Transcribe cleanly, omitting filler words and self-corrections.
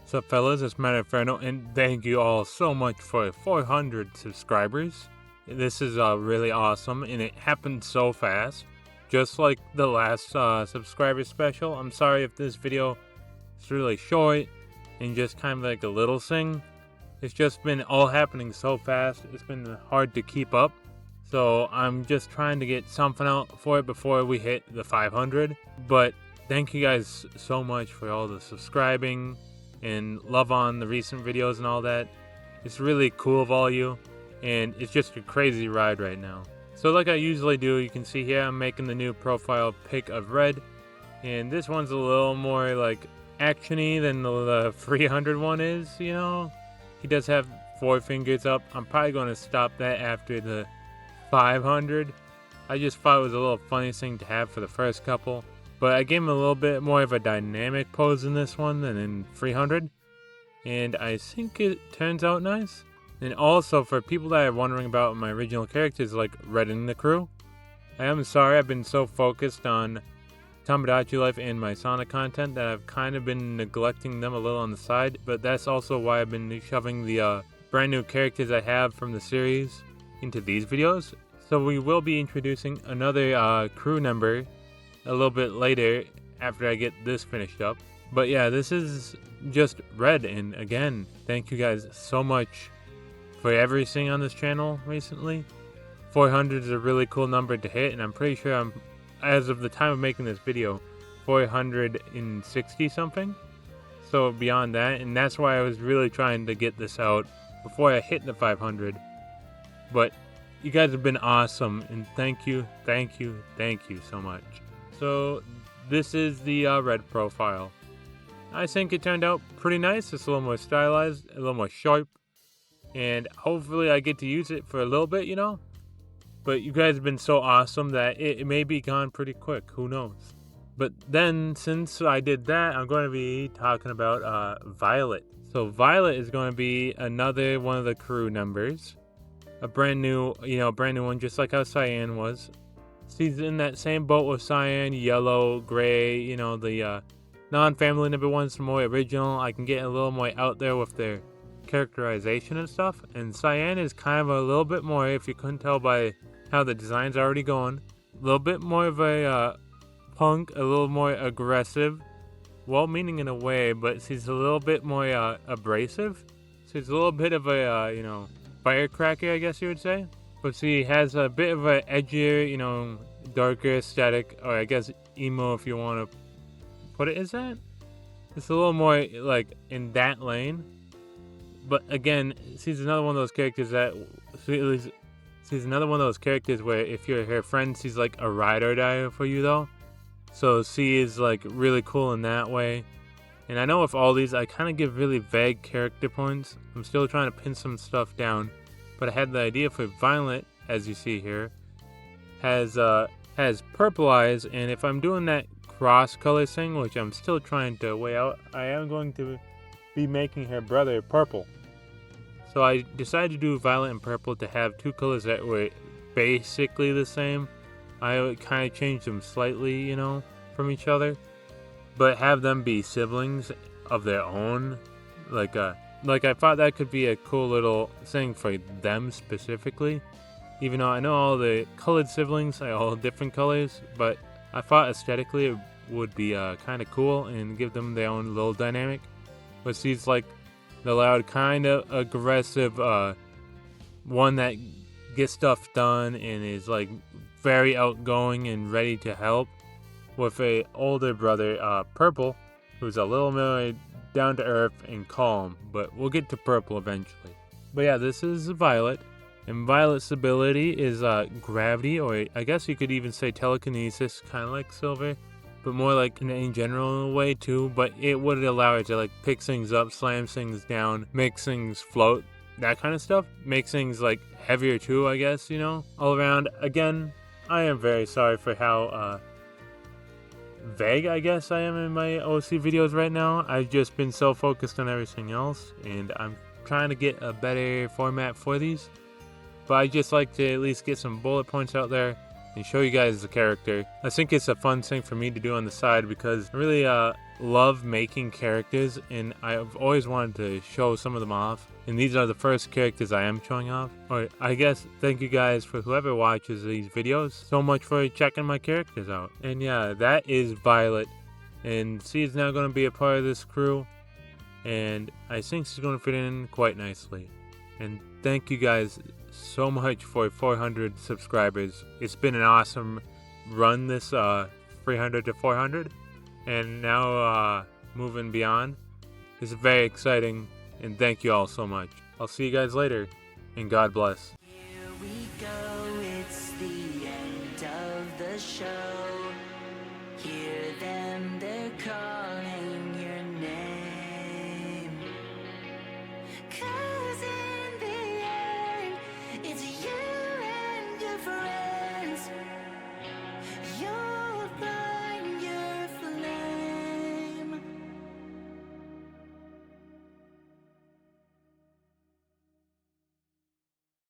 What's up, fellas? It's Matt Inferno, and thank you all so much for 400 subscribers. This is really awesome, and it happened so fast. Just like the last subscriber special. I'm sorry if this video is really short and just kind of like a little thing. It's just been all happening so fast. It's been hard to keep up. So I'm just trying to get something out for it before we hit the 500. But thank you guys so much for all the subscribing and love on the recent videos and all that. It's really cool of all you, and it's just a crazy ride right now. So like I usually do, you can see here I'm making the new profile pic of Red, and this one's a little more like actiony than the 300 one is, you know. He does have 4 fingers up. I'm probably going to stop that after the 500. I just thought it was a little funny thing to have for the first couple. But I gave him a little bit more of a dynamic pose in this one than in 300. And I think it turns out nice. And also, for people that are wondering about my original characters like Red and the crew, I am sorry I've been so focused on Tomodachi Life and my Sonic content that I've kind of been neglecting them a little on the side. But that's also why I've been shoving the brand new characters I have from the series into these videos. So we will be introducing another crew member a little bit later after I get this finished up. But yeah, this is just Red, and again, thank you guys so much for everything on this channel recently. 400 is a really cool number to hit, and I'm pretty sure I'm, as of the time of making this video, 460 something. So beyond that, and that's why I was really trying to get this out before I hit the 500. But you guys have been awesome, and thank you so much. So this is the Red profile. I think it turned out pretty nice. It's a little more stylized, a little more sharp, and hopefully I get to use it for a little bit, you know. But you guys have been so awesome that it may be gone pretty quick. Who knows? But then, since I did that, I'm going to be talking about Violet. So Violet is going to be another one of the crew members. A brand new one, just like how Cyan was. She's in that same boat with Cyan, yellow, gray, you know, the non-family number one's more original. I can get a little more out there with their characterization and stuff. And Cyan is kind of a little bit more, if you couldn't tell by how the design's already going, a little bit more of a punk, a little more aggressive, well-meaning in a way, but she's a little bit more abrasive. She's a little bit of a, firecracker, I guess you would say. But she has a bit of a edgier, darker aesthetic, or I guess emo if you want to put it as that. It's a little more like in that lane. But again, she's another one of those characters that she's another one of those characters where if you're her friend, she's like a ride or die for you though. So she is like really cool in that way. And I know with all these, I kind of give really vague character points. I'm still trying to pin some stuff down. But I had the idea for Violet, as you see here, has purple eyes, and if I'm doing that cross color thing, which I'm still trying to weigh out, I am going to be making her brother purple. So I decided to do Violet and purple to have 2 colors that were basically the same. I would kind of change them slightly, from each other, but have them be siblings of their own, Like, I thought that could be a cool little thing for them specifically. Even though I know all the colored siblings are all different colors, but I thought aesthetically it would be kind of cool and give them their own little dynamic. But she's like the loud, kind of aggressive one that gets stuff done and is like very outgoing and ready to help. With a older brother, Purple, who's a little more down to earth and calm, but we'll get to purple eventually. But yeah, this is Violet, and Violet's ability is gravity, or I guess you could even say telekinesis, kind of like Silver, but more like in a general way too. But it would allow her to like pick things up, slam things down, make things float, that kind of stuff. Make things like heavier too, I guess, all around. Again, I am very sorry for how vague I guess I am in my OC videos right now. I've just been so focused on everything else, and I'm trying to get a better format for these. But I just like to at least get some bullet points out there and show you guys the character. I think it's a fun thing for me to do on the side because I really love making characters, and I've always wanted to show some of them off. And these are the first characters I am showing off. Alright, I guess thank you guys for whoever watches these videos so much for checking my characters out. And yeah, that is Violet. And she's now going to be a part of this crew. And I think she's going to fit in quite nicely. And thank you guys so much for 400 subscribers. It's been an awesome run, this 300 to 400. And now moving beyond. It's very exciting. And thank you all so much. I'll see you guys later. And God bless. Here we go, it's the end of the show.